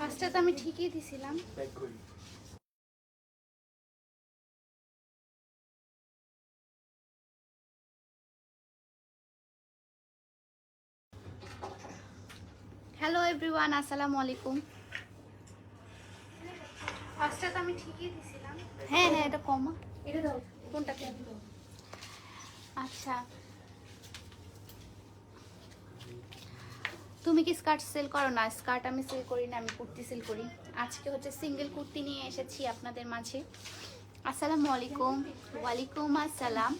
ফার্স্টে তো আমি ঠিকই দিছিলাম। হ্যালো এভরিওয়ান, আসসালামু আলাইকুম। ফার্স্টে তো আমি ঠিকই দিছিলাম। হ্যাঁ হ্যাঁ, এটা কমা, এটা দাও। কোনটা কেন? আচ্ছা, তুমি কি স্কার্ট সেল করো? না, স্কার্ট আমি সেল করি না, আমি কুর্তি সেল করি। আজকে হচ্ছে সিঙ্গেল কুর্তি নিয়ে এসেছি আপনাদের মাঝে। আসসালামু আলাইকুম। ওয়ালাইকুম আসসালাম।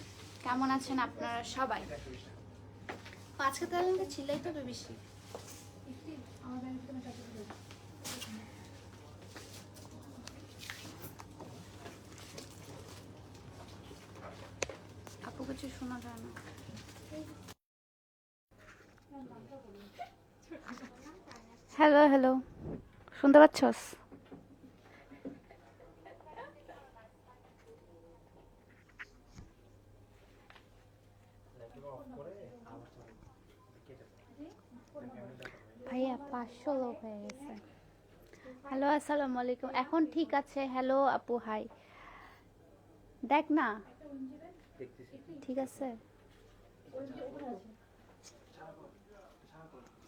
কেমন আছেন আপনারা সবাই? আজকে তাহলে চিল্লাই তো বেশি। আপু কিছু শোনা যায় না। হ্যালো হ্যালো, শুনতে পাচ্ছস? ভাইয়া 500 লোক হয়ে গেছে। হ্যালো আসসালামু আলাইকুম, এখন ঠিক আছে। হ্যালো আপু, হাই। দেখ না, ঠিক আছে,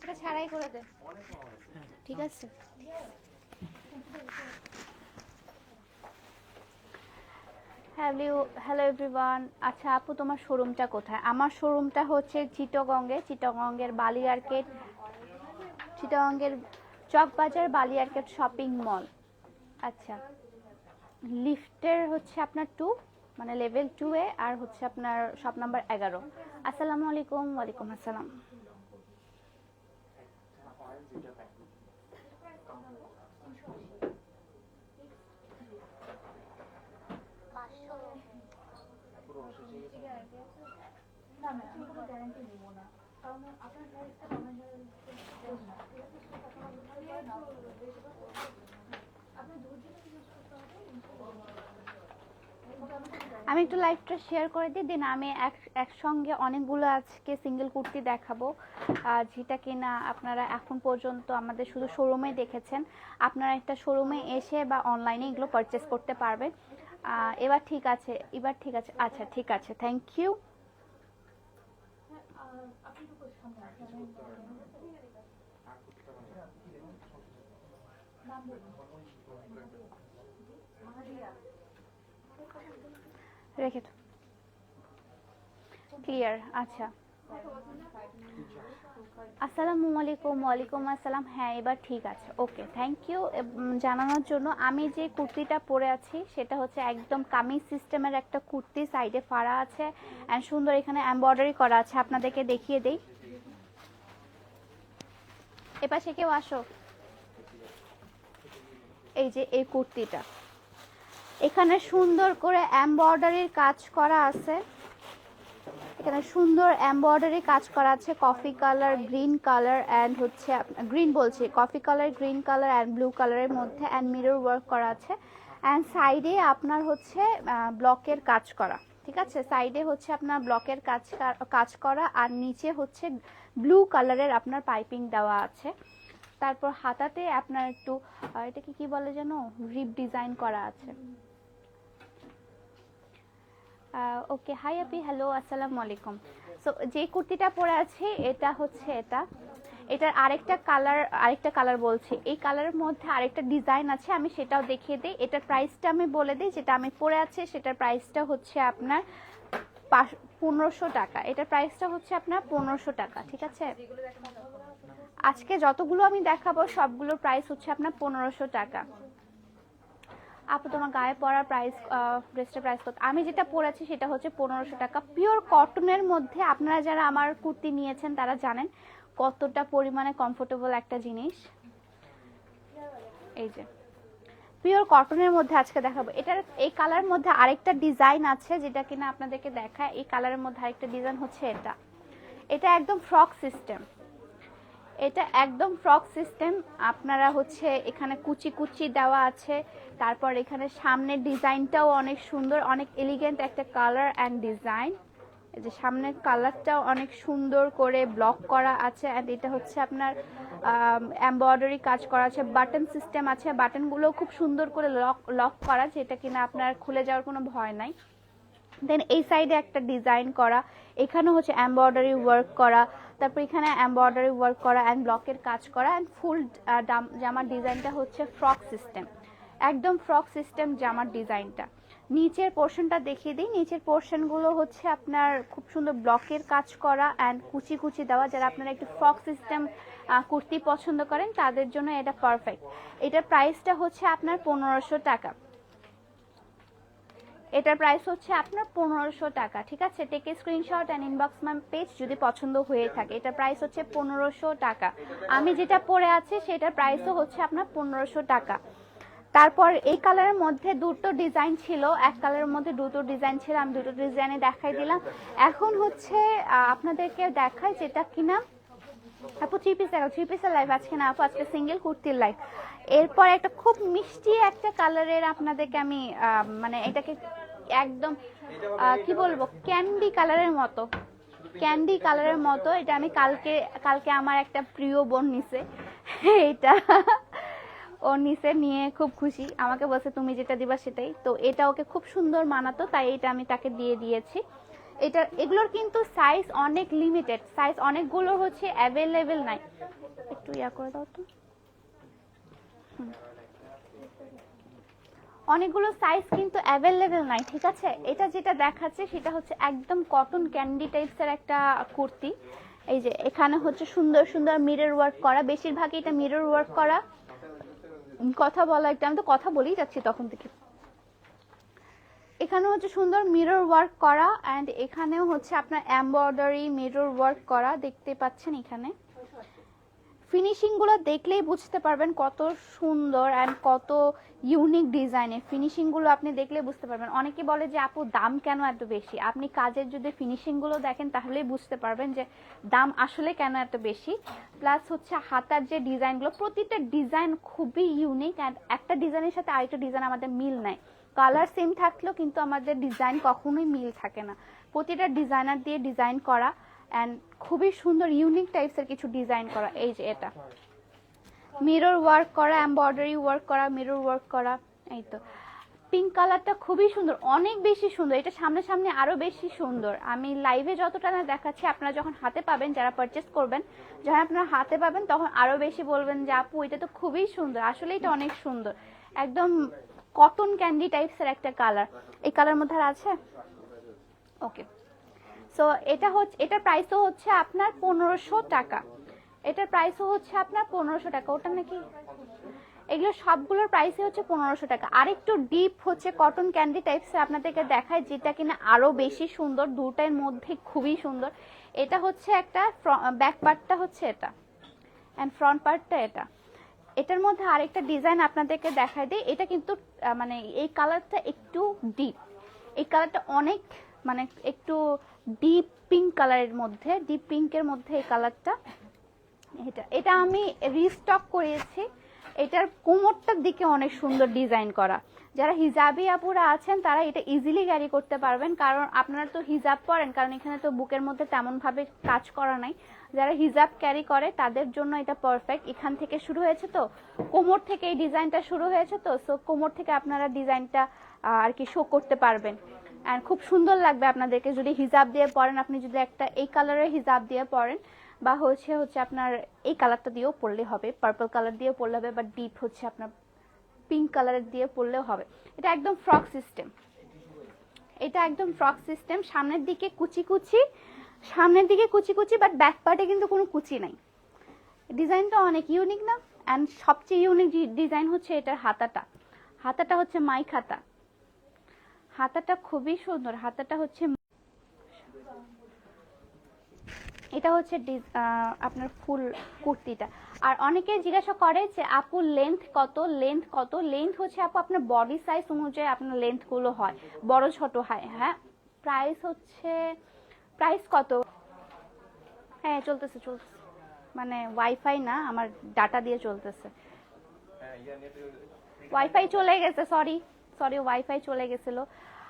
এটা ছাড়াই করে দে। ঠিক আছে। Hello hello everyone. আচ্ছা আপু, তোমার শোরুমটা কোথায়? আমার শোরুমটা হচ্ছে চিটাগংয়ে, চিটাগংয়ের বালিয়ারকেট, চিটাগংয়ের চকবাজার বালিয়ারকেট শপিং মল। আচ্ছা, লিফটের হচ্ছে আপনার 2, মানে লেভেল 2 এ, আর হচ্ছে আপনার শপ নাম্বার 11। আসসালামু আলাইকুম। ওয়ালাইকুম আসসালাম। আমি একটু লাইভটা শেয়ার করে দিই, দিন আমি একসঙ্গে অনেকগুলো আজকে সিঙ্গেল কুর্তি দেখাবো, যেটা কিনা আপনারা এখন পর্যন্ত আমাদের শুধু শোরুমে দেখেছেন। আপনারা একটা শোরুমে এসে বা অনলাইনে এগুলো পারচেস করতে পারবেন। এবার ঠিক আছে, এবার ঠিক আছে। আচ্ছা ঠিক আছে, থ্যাংক ইউ। রেখে তো ক্লিয়ার। আচ্ছা, আসসালামু আলাইকুম। ওয়ালাইকুম আসসালাম। হ্যাঁ এবার ঠিক আছে, ওকে, থ্যাংক ইউ জানানোর জন্য। আমি যে কুর্তিটা পরে আছি সেটা হচ্ছে একদম কামিজ সিস্টেমের একটা কুর্তি, সাইডে ফাড়া আছে অ্যান্ড সুন্দর এখানে এমব্রয়ডারি করা আছে। আপনাদেরকে দেখিয়ে দেই, এপাশে কেউ আসো। এই যে এই কুর্তিটা, এখানে সুন্দর করে এমব্রয়ডারির কাজ করা আছে, এখানে সুন্দর এমব্রয়ডারি কাজ করা আছে, coffee colour, green colour and হচ্ছে গ্রিন বলছি, coffee colour, green colour and blue কালারের মধ্যে অ্যান্ড মিরর ওয়ার্ক করা আছে অ্যান্ড সাইডে আপনার হচ্ছে ব্লকের কাজ করা। ঠিক আছে, সাইডে হচ্ছে আপনার ব্লকের কাজ করা আর নিচে হচ্ছে ব্লু কালারের আপনার পাইপিং দেওয়া আছে। তারপর হাতাতে আপনার একটু এটাকে কি বলে যেন, রিপ ডিজাইন করা আছে। ওকে, হাই আপি, হ্যালো আসসালামু আলাইকুম। সো যে কুর্তিটা পরে আছি এটা হচ্ছে এটার আরেকটা কালার বলছি, এই কালারের মধ্যে আরেকটা ডিজাইন আছে, আমি সেটাও দেখিয়ে দিই। এটার প্রাইসটা আমি বলে দিই, যেটা আমি পরে আছি সেটার প্রাইসটা হচ্ছে আপনার 1500 টাকা। এটার প্রাইসটা হচ্ছে আপনার 1500 টাকা। ঠিক আছে, আজকে যতগুলো আমি দেখাবো সবগুলোর প্রাইস হচ্ছে আপনার 1500 টাকা। আপু তোমার গায়ে পরার প্রাইস, ড্রেসটার প্রাইস কত? আমি যেটা পরেছি সেটা হচ্ছে 1500 টাকা, পিওর কটনের মধ্যে। আপনারা যারা আমার কুর্তি নিয়েছেন তারা জানেন কতটা পরিমাণে কমফোর্টেবল একটা জিনিস। এই যে পিওর কটনের মধ্যে আজকে দেখাবো। এটার এই কালারের মধ্যে আরেকটা ডিজাইন আছে যেটা কিনা আপনাদেরকে দেখায়। এই কালারের মধ্যে আরেকটা ডিজাইন হচ্ছে এটা একদম ফ্রক সিস্টেম, এটা একদম ফ্রক সিস্টেম। আপনারা হচ্ছে এখানে কুচি কুচি দেওয়া আছে, তারপর এখানে সামনের ডিজাইনটাও অনেক সুন্দর, অনেক এলিগেন্ট একটা কালার অ্যান্ড ডিজাইন। এই যে সামনের কালারটাও অনেক সুন্দর করে ব্লক করা আছে, অ্যান্ড এটা হচ্ছে আপনার এমব্রয়ডারি কাজ করা আছে, বাটন সিস্টেম আছে, বাটনগুলো খুব সুন্দর করে লক করা, যেটা কিনা আপনার খুলে যাওয়ার কোনো ভয় নাই। দেন এই সাইডে একটা ডিজাইন করা, এখানে হচ্ছে এমব্রয়ডারি ওয়ার্ক করা, তারপর এখানে এমব্রয়ডারি ওয়ার্ক করা অ্যান্ড ব্লকের কাজ করা, অ্যান্ড ফুল জামার ডিজাইনটা হচ্ছে ফ্রক সিস্টেম, একদম ফ্রক সিস্টেম জামার ডিজাইনটা। নিচের পোর্শনটা দেখিয়ে দিই, নিচের পোর্শনগুলো হচ্ছে আপনার খুব সুন্দর ব্লকের কাজ করা অ্যান্ড কুচি কুচি দেওয়া। যারা আপনারা একটু ফ্রক সিস্টেম কুর্তি পছন্দ করেন তাদের জন্য এটা পারফেক্ট। এটার প্রাইসটা হচ্ছে আপনার 1500 টাকা। এটার প্রাইস হচ্ছে আপনার 1500 টাকা, ঠিক আছে? Take a screenshot and inbox my page যদি পছন্দ হয়ে থাকে। এটার প্রাইস হচ্ছে 1500 টাকা। আমি যেটা পরে আছি সেটার প্রাইসও হচ্ছে আপনার 1500 টাকা। তারপর এই কালারের মধ্যে দুটো ডিজাইন ছিল, এক কালারের মধ্যে দুটো ডিজাইন ছিল, আমি দুটো ডিজাইনে দেখাই দিলাম। এখন হচ্ছে আপনাদেরকে দেখাই যেটা কিনা আপু 3 পিসের লাইভ আজকে না আপু, আজকে সিঙ্গেল কুর্তির লাইভ। এরপর একটা খুব মিষ্টি একটা কালারের আপনাদেরকে আমি মানে এটাকে একদম কি বলবো, ক্যান্ডি কালারের মতো, ক্যান্ডি কালারের মতো। এটা আমি কালকে আমার একটা প্রিয় বোন নিছে এটা, ও নিচে নিয়ে খুব খুশি, আমাকে বলছে তুমি যেটা দিবা সেটাই। তো এটা ওকে খুব সুন্দর মানাতো, তাই এটা আমি তাকে দিয়ে দিয়েছি। এগুলোর কিন্তু সাইজ অনেক লিমিটেড, সাইজ অনেকগুলো হচ্ছে অ্যাভেলেবেল নাই। একটু ইয়া করে দাও তো, অনেকগুলো সাইজ কিন্তু অ্যাভেলেবেল নাই, ঠিক আছে? এটা যেটা দেখাচ্ছে সেটা হচ্ছে একদম কটন ক্যান্ডি টাইপসের একটা কুর্তি। এই যে এখানে হচ্ছে সুন্দর সুন্দর মিরর ওয়ার্ক করা, বেশিরভাগই এটা মিরর ওয়ার্ক করা। কথা বলা একটা, আমি তো কথা বলেই যাচ্ছি তখন থেকে। এখানে হচ্ছে সুন্দর মিরর ওয়ার্ক করা অ্যান্ড এখানেও হচ্ছে আপনার এমব্রয়ডারি মিরর ওয়ার্ক করা, দেখতে পাচ্ছেন। এখানে ফিনিশিং গুলো দেখলেই বুঝতে পারবেন কত সুন্দর অ্যান্ড কত ইউনিক ডিজাইনের। ফিনিশিং গুলো আপনি দেখলে বুঝতে পারবেন। অনেকে বলে যে আপু দাম কেন এত বেশি, আপনি কাজের যদি ফিনিশিং গুলো দেখেন তাহলেই বুঝতে পারবেন যে দাম আসলে কেন এত বেশি। প্লাস হচ্ছে হাতার যে ডিজাইনগুলো, প্রতিটা ডিজাইন খুবই ইউনিক অ্যান্ড একটা ডিজাইনের সাথে আরেকটা ডিজাইন আমাদের মিল নাই। কালার সেম থাকলেও কিন্তু আমাদের ডিজাইন কখনোই মিল থাকে না। প্রতিটা ডিজাইনার দিয়ে ডিজাইন করা অ্যান্ড খুবই সুন্দর ইউনিক টাইপসের কিছু ডিজাইন করা। এই যে এটা মিরর ওয়ার্ক করা, এমব্রয়ডারি ওয়ার্ক করা, মিরর ওয়ার্ক করা। এই তো পিঙ্ক কালারটা খুবই সুন্দর, অনেক বেশি সুন্দর। এটা সামনে সামনে আরো বেশি সুন্দর। আমি লাইভে যতটা না দেখাচ্ছি, আপনারা যখন হাতে পাবেন, যারা পারচেস করবেন, যখন আপনারা হাতে পাবেন তখন আরো বেশি বলবেন যে আপু এটা তো খুবই সুন্দর। আসলে এটা অনেক সুন্দর, একদম কটন ক্যান্ডি টাইপসের একটা কালার। এই কালার মধ্যে আছে ওকে। সো এটা হচ্ছে, এটার প্রাইসও হচ্ছে আপনার 1500 টাকা। এটার প্রাইসও হচ্ছে আপনার 1500 টাকা। ওটা নাকি এগুলো সবগুলোর প্রাইসই হচ্ছে 1500 টাকা। আরেকটু ডিপ হচ্ছে কটন ক্যান্ডি টাইপসের আপনাদেরকে দেখায়, যেটা কিনা আরো বেশি সুন্দর, দুটার মধ্যে খুবই সুন্দর। এটা হচ্ছে একটা ব্যাক পার্টটা হচ্ছে এটা এন্ড ফ্রন্ট পার্টটা এটা। এটার মধ্যে আরেকটা ডিজাইন আপনাদেরকে দেখায় দিই। এটা কিন্তু মানে এই কালারটা একটু ডিপ, এই কালারটা অনেক মানে একটু ডিপ পিঙ্ক কালারের মধ্যে, ডিপ পিঙ্কের মধ্যে এই কালারটা। এটা আমি রিস্টক করেছি। এটার কোমরটার দিকে অনেক সুন্দর ডিজাইন করা। যারা হিজাবি আপুরা আছেন তারা এটা ইজিলি ক্যারি করতে পারবেন, কারণ আপনারা তো হিজাব পরেন, কারণ এখানে তো বুকের মধ্যে তেমন ভাবে কাজ করা নাই। যারা হিজাব ক্যারি করে তাদের জন্য এটা পারফেক্ট। এখান থেকে শুরু হয়েছে, তো কোমর থেকে এই ডিজাইনটা শুরু হয়েছে, তো সো কোমর থেকে আপনারা ডিজাইনটা আর কি শো করতে পারবেন। আর খুব সুন্দর লাগবে আপনাদেরকে যদি হিজাব দিয়ে পরেন। আপনি যদি একটা এই কালারের হিজাব দিয়ে পরেন, বা হচ্ছে আপনার এই কালারটা দিয়েও পরলে হবে, পার্পল কালার দিয়েও পরলে হবে, বা ডিপ হচ্ছে আপনার পিঙ্ক কালারের দিয়ে পরলেও হবে। এটা একদম ফ্রক সিস্টেম, এটা একদম ফ্রক সিস্টেম। সামনের দিকে কুচি কুচি, সামনের দিকে কুচি কুচি, বাট ব্যাক পার্টে কিন্তু কোনো কুচি নাই। ডিজাইনটা অনেক ইউনিক না? অ্যান্ড সবচেয়ে ইউনিক ডিজাইন হচ্ছে এটার হাতাটা। হাতাটা হচ্ছে মাইক হাতা, হাতাটা খুবই সুন্দর। হাতাটা হচ্ছে, এটা হচ্ছে আপনার ফুল কুর্তিটা। আর অনেকে জিজ্ঞাসা করে যে আপু লেন্থ কত, লেন্থ কত? লেন্থ হচ্ছে আপু আপনার বডি সাইজ অনুযায়ী আপনার লেন্থ গুলো হয়, বড় ছোট হয়। হ্যাঁ, প্রাইস হচ্ছে, প্রাইস কত? হ্যাঁ চলতেছে চলতেছে, মানে ওয়াইফাই না, আমার ডাটা দিয়ে চলতেছে। ওয়াইফাই চলে গেছে, সরি সরি, ওয়াইফাই চলে গেছিল।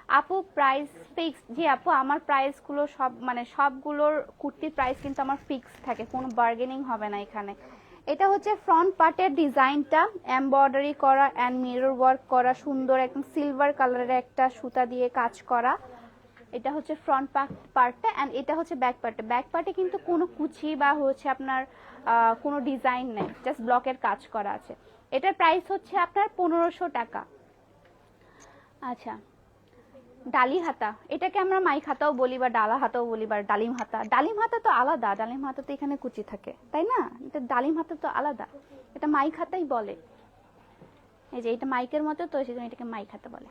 আপু প্রাইস ফিক্স? জি আপু, আমার প্রাইসগুলো সব মানে সবগুলোর কুর্তির প্রাইস কিন্তু আমার ফিক্স থাকে, কোনো বার্গেনিং হবে না এখানে। এটা হচ্ছে ফ্রন্ট পার্টের ডিজাইনটা, এমব্রয়ডারি করা অ্যান্ড মিরর ওয়ার্ক করা, সুন্দর একদম সিলভার কালারের একটা সুতা দিয়ে কাজ করা। এটা হচ্ছে ফ্রন্ট পার্টটা অ্যান্ড এটা হচ্ছে ব্যাক পার্টটা। ব্যাক পার্টে কিন্তু কোনো কুচি বা হচ্ছে আপনার কোনো ডিজাইন নেই, জাস্ট ব্লকের কাজ করা আছে। এটার প্রাইস হচ্ছে আপনার 1500 টাকা। আচ্ছা, ডালি হাতা, এটাকে আমরা মাইক হাতাও বলি বা ডালা হাতাও বলি বা ডালিম হাতা। ডালিম হাতা তো আলাদা, ডালিম হাতা তো এখানে কুচি থাকে, তাই না? এটা ডালিম হাতা তো আলাদা, এটা মাইক হাতাই বলে। এই যে এটা মাইকের মতো তো, সেজন্য এটাকে মাইক হাতা বলে।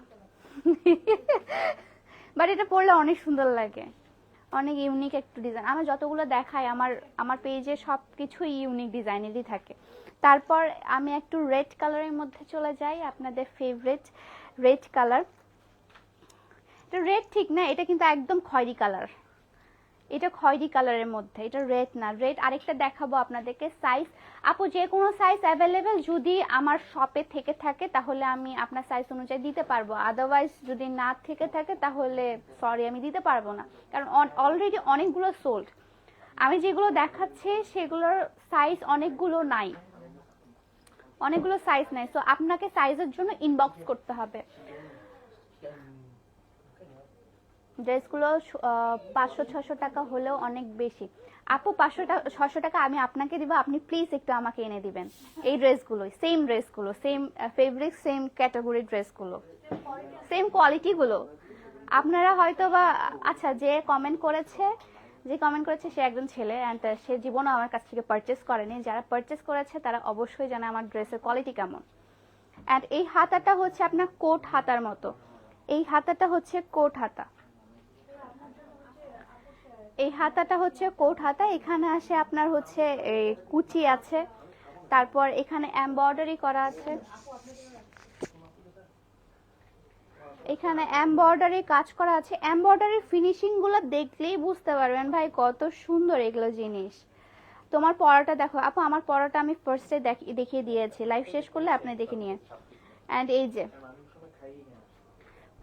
বাট এটা পরলে অনেক সুন্দর লাগে, অনেক ইউনিক একটু ডিজাইন। আমার যতগুলো দেখাই আমার পেজে সব কিছুই ইউনিক ডিজাইনেরই থাকে। তারপর আমি একটু রেড কালারের মধ্যে চলে যাই, আপনাদের ফেভারিট রেড কালার। এটা রেড ঠিক না, এটা কিন্তু একদম খয়েরি কালার। এটা খয়েরি কালারের মধ্যে, এটা রেড না, রেড আরেকটা দেখাবো আপনাদেরকে। সাইজ আপু যে কোনো সাইজ অ্যাভেলেবেল যদি আমার শপে থেকে থাকে তাহলে আমি আপনার সাইজ অনুযায়ী দিতে পারবো, আদারওয়াইজ যদি না থেকে থাকে তাহলে সরি আমি দিতে পারবো না, কারণ অলরেডি অনেকগুলো সোল্ড। আমি যেগুলো দেখাচ্ছি সেগুলোর সাইজ অনেকগুলো নাই, অনেকগুলো সাইজ নাই, সো আপনাকে সাইজের জন্য ইনবক্স করতে হবে। ড্রেসগুলো 500-600 টাকা হলেও অনেক বেশি। আপু 500-600 টাকা আমি আপনাকে দিব, আপনি প্লিজ একটু আমাকে এনে দিবেন এই ড্রেসগুলোই, সেম ড্রেসগুলো, সেম ফেব্রিক, সেম ক্যাটাগরি ড্রেসগুলো, সেম কোয়ালিটিগুলো। আপনারা হয়তো বা আচ্ছা, যে কমেন্ট করেছে সে একজন ছেলে অ্যান্ড সে জীবনও আমার কাছ থেকে পারচেস করেনি। যারা পারচেস করেছে তারা অবশ্যই জানে আমার ড্রেসের কোয়ালিটি কেমন। অ্যান্ড এই হাতাটা হচ্ছে আপনার কোট হাতার মতো, এই হাতাটা হচ্ছে কোট হাতা, এই হাতাটা হচ্ছে কোট হাতা। এখানে আসে আপনার হচ্ছে কুচি আছে, তারপর এখানে এমব্রয়ডারি করা আছে, এখানে এমব্রয়ডারি কাজ করা আছে। এমব্রয়ডারির ফিনিশিং গুলো দেখলেই বুঝতে পারবেন ভাই কত সুন্দর এগুলো জিনিস। তোমার পরাটা দেখো আপু, আমার পরাটা আমি ফার্স্টে দেখিয়ে দিয়েছি, লাইভ শেষ করলে আপনি দেখে নিয়ে। অ্যান্ড এই যে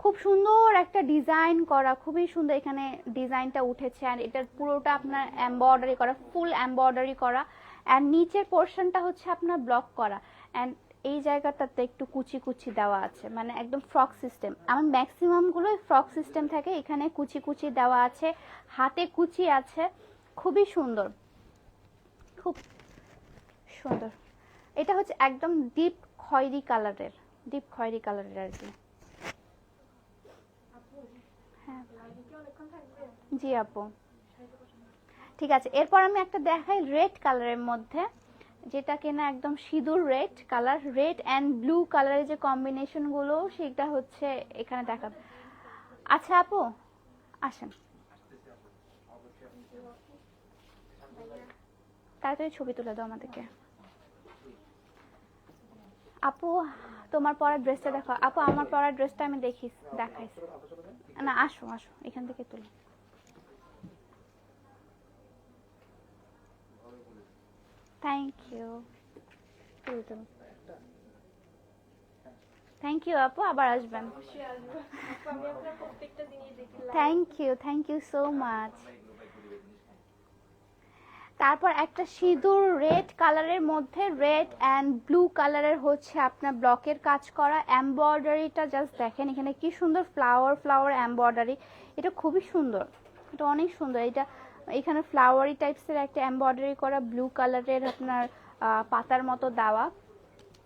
খুব সুন্দর একটা ডিজাইন করা, খুবই সুন্দর এখানে ডিজাইনটা উঠেছে। আর এটা পুরোটা আপনার এমব্রয়ডারি করা, ফুল এমব্রয়ডারি করা। অ্যান্ড নিচের পোর্শনটা হচ্ছে আপনার ব্লক করা, অ্যান্ড এই জায়গাটাতে একটু কুচি কুচি দেওয়া আছে, মানে একদম ফ্রক সিস্টেম। আমার ম্যাক্সিমাম গুলোই ফ্রক সিস্টেম থাকে, এখানে কুচি কুচি দেওয়া আছে, হাতে কুচি আছে, খুবই সুন্দর, খুব সুন্দর। এটা হচ্ছে একদম ডিপ খয়েরি কালারের, ডিপ খয়েরি কালারের আর কি। হ্যাঁ জি আপু, ঠিক আছে। এরপর আমি একটা দেখাই রেড কালারের মধ্যে, যেটা কিনা একদম সিঁদুর red colour, red and blue কালারের যে কম্বিনেশন গুলো সেটা হচ্ছে এখানে দেখাবো। আচ্ছা আপু আসেন, তাড়াতাড়ি ছবি তুলে দাও আমাদেরকে। আপু তোমার পরার ড্রেসটা দেখো। আপু আমার পরার ড্রেসটা আমি দেখাইছি না, আসো আসো এখান থেকে তুলো। থ্যাংক ইউ, থ্যাংক ইউ আপু, আবার আসবেন। Thank you so much. তারপর একটা সিঁদুর রেড কালারের মধ্যে রেড অ্যান্ড ব্লু কালারের হচ্ছে আপনার ব্লকের কাজ করা। এমব্রয়ডারিটা জাস্ট দেখেন এখানে কি সুন্দর, ফ্লাওয়ার ফ্লাওয়ার এমব্রয়ডারি, এটা খুবই সুন্দর, এটা অনেক সুন্দর। এটা এখানে ফ্লাওয়ারি টাইপসের একটা এমব্রয়ডারি করা, ব্লু কালারের আপনার পাতার মতো দেওয়া।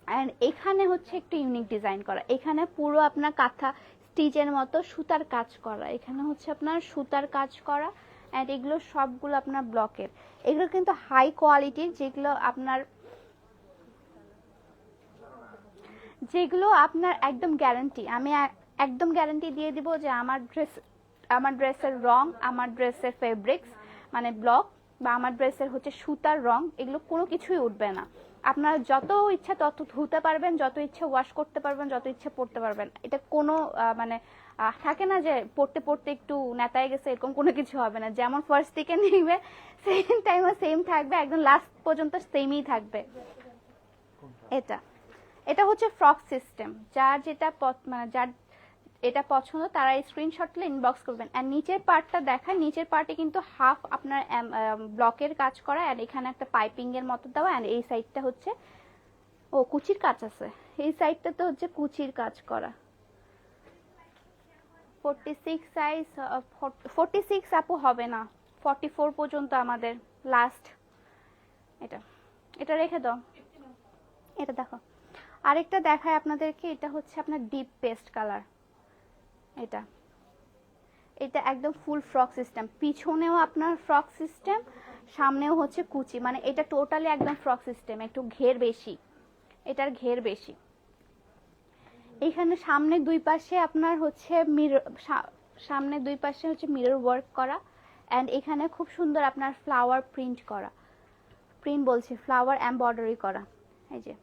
অ্যান্ড এখানে হচ্ছে একটু ইউনিক ডিজাইন করা, এখানে পুরো আপনার কাঁথা স্টিচের মতো সুতার কাজ করা, এখানে হচ্ছে আপনার সুতার কাজ করা। অ্যান্ড এগুলো সবগুলো আপনার ব্লকের, এগুলো কিন্তু হাই কোয়ালিটির, যেগুলো আপনার একদম গ্যারান্টি, আমি একদম গ্যারান্টি দিয়ে দিব যে আমার ড্রেসের রং, আমার ড্রেসের ফেব্রিক্স মানে ব্লক বা আমার ড্রেসের হচ্ছে সুতার রং, এগুলো কোনো কিছুই উঠবে না। আপনারা যত ইচ্ছা তত ধুতে পারবেন, যত ইচ্ছা ওয়াশ করতে পারবেন, যত ইচ্ছা পরতে পারবেন। এটা কোনো মানে থাকে না যে পড়তে পড়তে একটু নেতায় গেছে, এরকম কোনো কিছু হবে না। যেমন ফার্স্ট থেকে নিবে সেম টাইমও সেম থাকবে, একদম লাস্ট পর্যন্ত সেমই থাকবে। এটা হচ্ছে ফ্রক সিস্টেম, যার যেটা মানে যার এটা পছন্দ তারা স্ক্রিনশট তুলে ইনবক্স করবেন। আর নিচের পার্টটা দেখায়, নিচের পার্টে কিন্তু হাফ আপনার ব্লকের কাজ করা, আর এখানে একটা পাইপিং এর মতো দেওয়া, আর এই সাইডটা হচ্ছে ও কুচির কাজ আছে, এই সাইডটা তো হচ্ছে কুচির কাজ করা। 46 সাইজ, 46 আপু হবে না, 44 পর্যন্ত আমাদের লাস্ট। এটা এটা রেখে দাও, এটা দেখো। আরেকটা দেখায় আপনাদেরকে, এটা হচ্ছে আপনার ডিপ পেস্ট কালার। এটা এটা একদম ফুল ফ্রক সিস্টেম, পিছনেও আপনার ফ্রক সিস্টেম, সামনেও হচ্ছে কুচি, মানে এটা টোটালি একদম ফ্রক সিস্টেম, একটু ঘের বেশি, এটার ঘের বেশি। এখানে সামনে দুই পাশে আপনার হচ্ছে মিরর, সামনে দুই পাশে হচ্ছে মিরর ওয়ার্ক করা, অ্যান্ড এখানে খুব সুন্দর আপনার ফ্লাওয়ার প্রিন্ট করা, প্রিন্ট বলছি ফ্লাওয়ার এমব্রয়ডারি করা। এই যে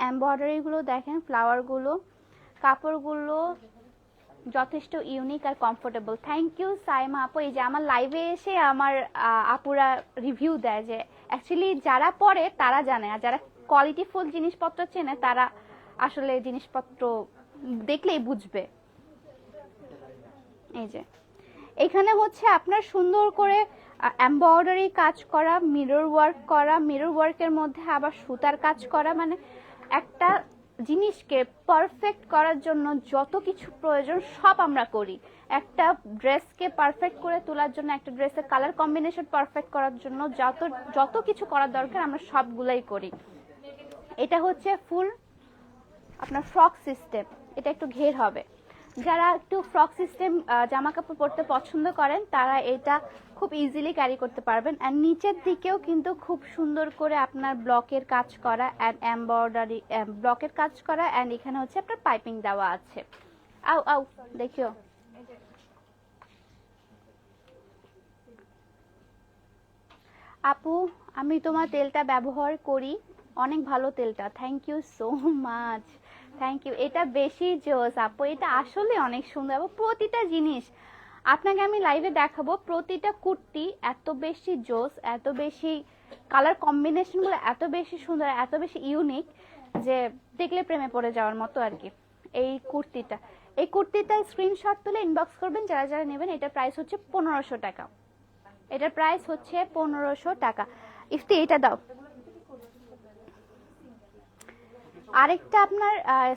এমব্রয়ডারিগুলো দেখেন, ফ্লাওয়ারগুলো, কাপড়গুলো যথেষ্ট ইউনিক আর কমফোর্টেবল। থ্যাংক ইউ সাইমা আপু। এই যে আমার লাইভে এসে আমার আপুরা রিভিউ দেয় যে অ্যাকচুয়ালি যারা পরে তারা জানে, আর যারা কোয়ালিটিফুল জিনিসপত্র চেনে তারা আসলে জিনিসপত্র দেখলেই বুঝবে। এই যে এখানে হচ্ছে আপনার সুন্দর করে এমব্রয়ডারি কাজ করা, মিরর ওয়ার্ক করা, মিরর ওয়ার্কের মধ্যে আবার সুতার কাজ করা, মানে একটা জিনিসকে পারফেক্ট করার জন্য যত কিছু প্রয়োজন সব আমরা করি। একটা ড্রেসকে পারফেক্ট করে তোলার জন্য, একটা ড্রেসের কালার কম্বিনেশন পারফেক্ট করার জন্য যত যত কিছু করার দরকার আমরা সবগুলাই করি। এটা হচ্ছে ফুল আপনার ফ্রক সিস্টেম, এটা একটু ঘের হবে। যারা একটু ফ্রক সিস্টেম জামা কাপড় পরতে পছন্দ করেন তারা এটা খুব ইজিলি ক্যারি করতে পারবেন। আর নিচের দিকেও কিন্তু খুব সুন্দর করে আপনার ব্লকের কাজ করা, অ্যান্ড এমব্রয়ডারি ব্লকের কাজ করা, অ্যান্ড এখানে হচ্ছে আপনার পাইপিং দেওয়া আছে। আও আও দেখিও, আপু আমি তোমার তেলটা ব্যবহার করি, অনেক ভালো তেলটা, thank you so much, thank you. এটা বেশি জোস আপু, এটা আসলে অনেক সুন্দর। আপু প্রতিটা জিনিস আপনাকে আমি লাইভে দেখাবো, প্রতিটা কুর্তি এত বেশি জোস, এত বেশি কালার কম্বিনেশনগুলো এত বেশি সুন্দর, এত বেশি ইউনিক যে দেখলে প্রেমে পড়ে যাওয়ার মতো আর কি। এই কুর্তিটা স্ক্রিনশট তুলে ইনবক্স করবেন যারা যারা নেবেন। এটার প্রাইস হচ্ছে 1500 টাকা, এটার প্রাইস হচ্ছে 1500 টাকা। ইফতি এটা দাও। আরেকটা আপনার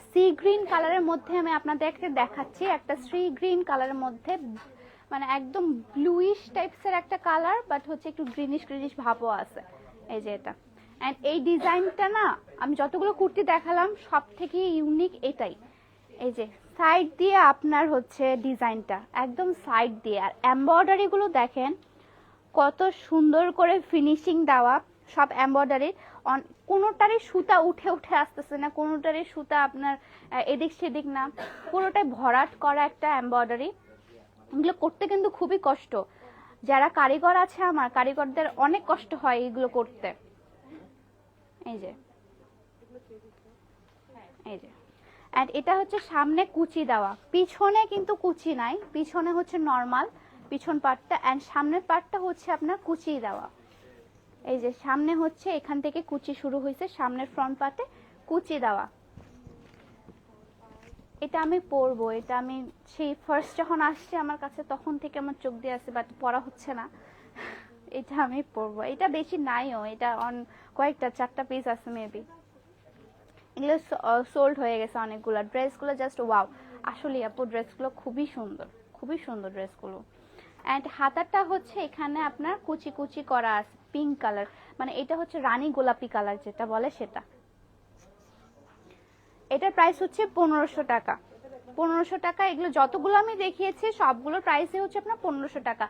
সি গ্রিন কালারের মধ্যে আমি আপনাদেরকে দেখাচ্ছি, একটা সি গ্রিন কালারের মধ্যে, মানে একদম ব্লুইশ টাইপসের একটা কালার, বাট হচ্ছে একটু গ্রিনিশ গ্রিনিশ ভাবও আছে। এই যে এটা, অ্যান্ড এই ডিজাইনটা না আমি যতগুলো কুর্তি দেখালাম সব থেকে ইউনিক এটাই। এই যে সাইড দিয়ে আপনার হচ্ছে ডিজাইনটা একদম সাইড দিয়ে, আর এমব্রয়ডারিগুলো দেখেন কত সুন্দর করে ফিনিশিং দেওয়া, সব এমব্রয়ডারি, কোনোটারই সুতা উঠে উঠে আসতেছে না, কোনোটারই সুতা আপনার এদিক সেদিক না, পুরোটাই ভরাট করা একটা এমব্রয়ডারি। এগুলো করতে কিন্তু খুবই কষ্ট, যারা কারিগর আছে আমার কারিগরদের অনেক কষ্ট হয় এগুলো করতে। এই যে এই যে, অ্যান্ড এটা হচ্ছে সামনে কুচি দেওয়া, পিছনে কিন্তু কুচি নাই, পিছনে হচ্ছে নর্মাল পিছন পার্টটা, অ্যান্ড সামনের পার্টটা হচ্ছে আপনার কুচি দেওয়া। এই যে সামনে হচ্ছে এখান থেকে কুচি শুরু হয়েছে, সামনের ফ্রন্ট পার্টে কুচি দেওয়া। এটা আমি পরবো, এটা আমি সেই ফার্স্ট যখন আসছে আমার কাছে তখন থেকে আমার চোখ দিয়ে আছে, বাট পরা হচ্ছে না। এটা আমি পরবো, এটা বেশি নাইও, এটা কয়েকটা 4টা পিস আছে মেবি, এগুলো সোল্ড হয়ে গেছে অনেকগুলো। ড্রেসগুলো জাস্ট ওয়াও, আসলে আপু ড্রেসগুলো খুবই সুন্দর, খুবই সুন্দর ড্রেসগুলো। অ্যান্ড হাতাটা হচ্ছে এখানে আপনার কুচি কুচি করা আছে, পিঙ্ক কালার, মানে এটা হচ্ছে রানী গোলাপি কালার যেটা বলে সেটা। এটার প্রাইস হচ্ছে 1500 টাকা, 1500 টাকা। এগুলো যতগুলো আমি দেখিয়েছি সবগুলোর প্রাইসই হচ্ছে আপনার 1500 টাকা।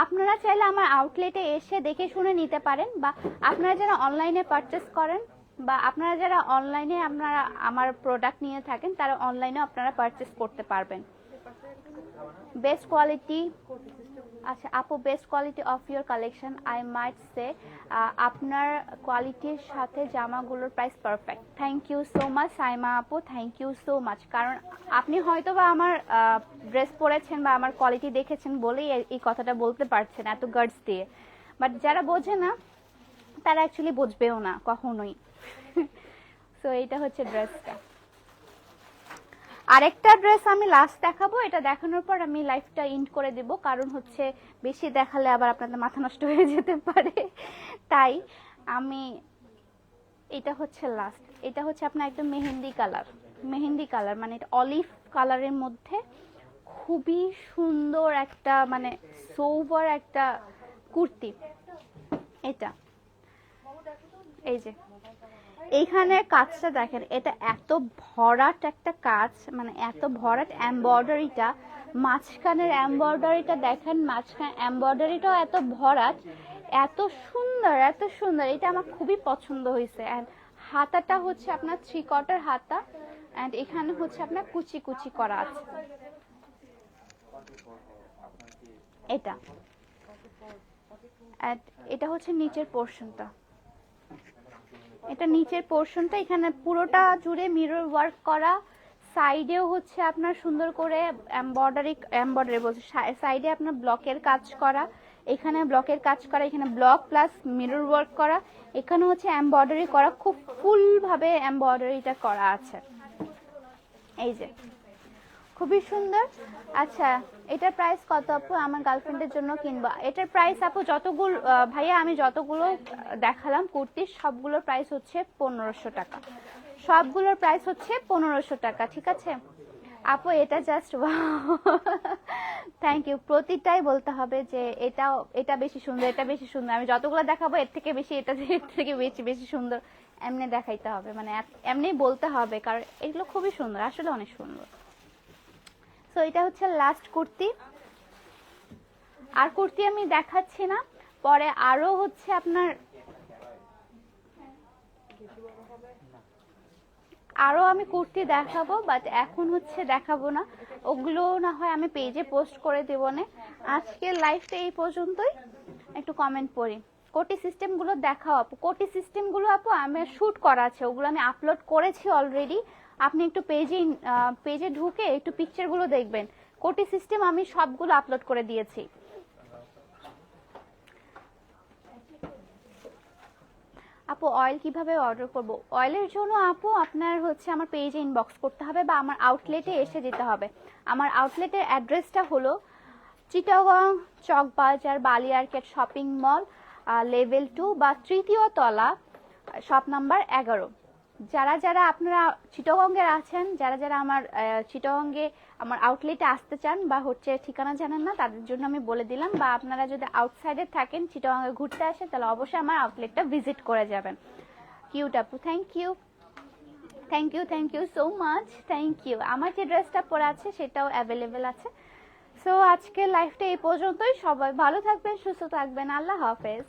আপনারা চাইলে আমার আউটলেটে এসে দেখে শুনে নিতে পারেন, বা আপনারা যারা অনলাইনে পারচেস করেন, বা আপনারা যারা অনলাইনে আপনারা আমার প্রোডাক্ট নিয়ে থাকেন তারা অনলাইনেও আপনারা পারচেস করতে পারবেন। বেস্ট কোয়ালিটি, আচ্ছা আপু best quality of your collection, I might say আপনার কোয়ালিটির সাথে জামাগুলোর price perfect. Thank you so much Saima আপু, থ্যাংক ইউ সো মাচ। কারণ আপনি হয়তো বা আমার ড্রেস পরেছেন বা আমার কোয়ালিটি দেখেছেন বলেই এই কথাটা বলতে পারছেন এত গার্ডস দিয়ে, বাট যারা বোঝে না তারা অ্যাকচুয়ালি বুঝবেও না কখনোই। সো এইটা হচ্ছে ড্রেসটা। আরেকটা ড্রেস আমি লাস্ট দেখাবো, এটা দেখানোর পর আমি লাইফটা এন্ড করে দেব, কারণ হচ্ছে বেশি দেখালে আবার আপনাদের মাথা নষ্ট হয়ে যেতে পারে। তাই আমি, এটা হচ্ছে লাস্ট, এটা হচ্ছে আপনার একদম মেহেন্দি কালার, মেহেন্দি কালার মানে এটা অলিভ কালারের মধ্যে খুবই সুন্দর একটা মানে সোভার একটা কুর্তি। এটা এই যে এইখানে কাজটা দেখেন, এটা এত ভরাট একটা কাজ, মানে এত ভরাট এমব্রয়ডারিটা, মাঝখানের এমব্রয়ডারিটা দেখেন, মাঝখানে এমব্রয়ডারিটাও এত ভরাট, এত সুন্দর এত সুন্দর, এটা আমার খুবই পছন্দ হয়েছে। অ্যান্ড হাতাটা হচ্ছে আপনার 3/4 হাতা, অ্যান্ড এখানে হচ্ছে আপনার কুচি কুচি করা আছে। এটা এটা হচ্ছে নিচের পোর্শনটা, এটা নিচের পোর্শনটা, এখানে পুরোটা জুড়ে মিরর ওয়ার্ক করা, সাইডেও হচ্ছে আপনার সুন্দর করে এমব্রয়ডারি বলছে, সাইডে আপনার ব্লকের কাজ করা, এখানে ব্লকের কাজ করা, এখানে ব্লক প্লাস মিরর ওয়ার্ক করা, এখানে হচ্ছে এমব্রয়ডারি করা, খুব ফুল ভাবে এমব্রয়ডারিটা করা আছে। এই যে খুবই সুন্দর। আচ্ছা এটার প্রাইস কত আপু? আমার গার্লফ্রেন্ডের জন্য কিনবা। এটার প্রাইস আপু যতগুলো ভাইয়া আমি যতগুলো দেখালাম কুর্তির সবগুলোর প্রাইস হচ্ছে 1500 টাকা, সবগুলোর প্রাইস হচ্ছে 1500 টাকা, ঠিক আছে আপু? এটা জাস্ট থ্যাংক ইউ। প্রতিটাই বলতে হবে যে এটা বেশি সুন্দর, এটা বেশি সুন্দর, আমি যতগুলো দেখাবো এর থেকে বেশি এটা এর থেকে বেশি বেশি সুন্দর এমনি দেখাইতে হবে, মানে এমনি বলতে হবে, কারণ এগুলো খুবই সুন্দর, আসলে অনেক সুন্দর। সো এটা হচ্ছে লাস্ট কুর্তি, আর কুর্তি আমি দেখাচ্ছি না, পরে আরো হচ্ছে আপনার আরো আমি কুর্তি দেখাবো, বাট এখন হচ্ছে দেখাবো না, ওগুলো না হয় আমি পেজে পোস্ট করে দেবো না। আজকের লাইফটা এই পর্যন্তই। একটু কমেন্ট পড়ি, কোটি সিস্টেমগুলো দেখাও আপু। কোটি সিস্টেমগুলো আপু আমার শ্যুট করা আছে, ওগুলো আমি আপলোড করেছি অলরেডি, আপনি একটু পেজে ঢুকে একটু পিকচারগুলো দেখবেন, কোটি সিস্টেম আমি সবগুলো আপলোড করে দিয়েছি। আপু অয়েল কিভাবে অর্ডার করব? অয়েলের জন্য আপু আপনার হচ্ছে আমার পেজে ইনবক্স করতে হবে বা আমার আউটলেটে এসে যেতে হবে। আমার আউটলেটের অ্যাড্রেসটা হলো চিটাগং চকবাজার বালিয়ারকেট শপিং মল, লেভেল 2 বা 3য় তলা, শপ নাম্বার 11। যারা যারা আপনারা চিটাগংয়ের আছেন, যারা যারা আমার চিটাগংয়ে আমার আউটলেটে আসতে চান বা হচ্ছে ঠিকানা জানেন না, তাদের জন্য আমি বলে দিলাম, বা আপনারা যদি আউটসাইডে থাকেন চিটাগংয়ে ঘুরতে আসেন, তাহলে অবশ্যই আমার আউটলেটটা ভিজিট করে যাবেন। কিউট আপু, thank you thank you so much, thank you. আমার যে ড্রেসটা পরে আছে সেটাও অ্যাভেলেবেল আছে। সো আজকের লাইফটা এই পর্যন্তই, সবাই ভালো থাকবেন, সুস্থ থাকবেন, আল্লাহ হাফেজ।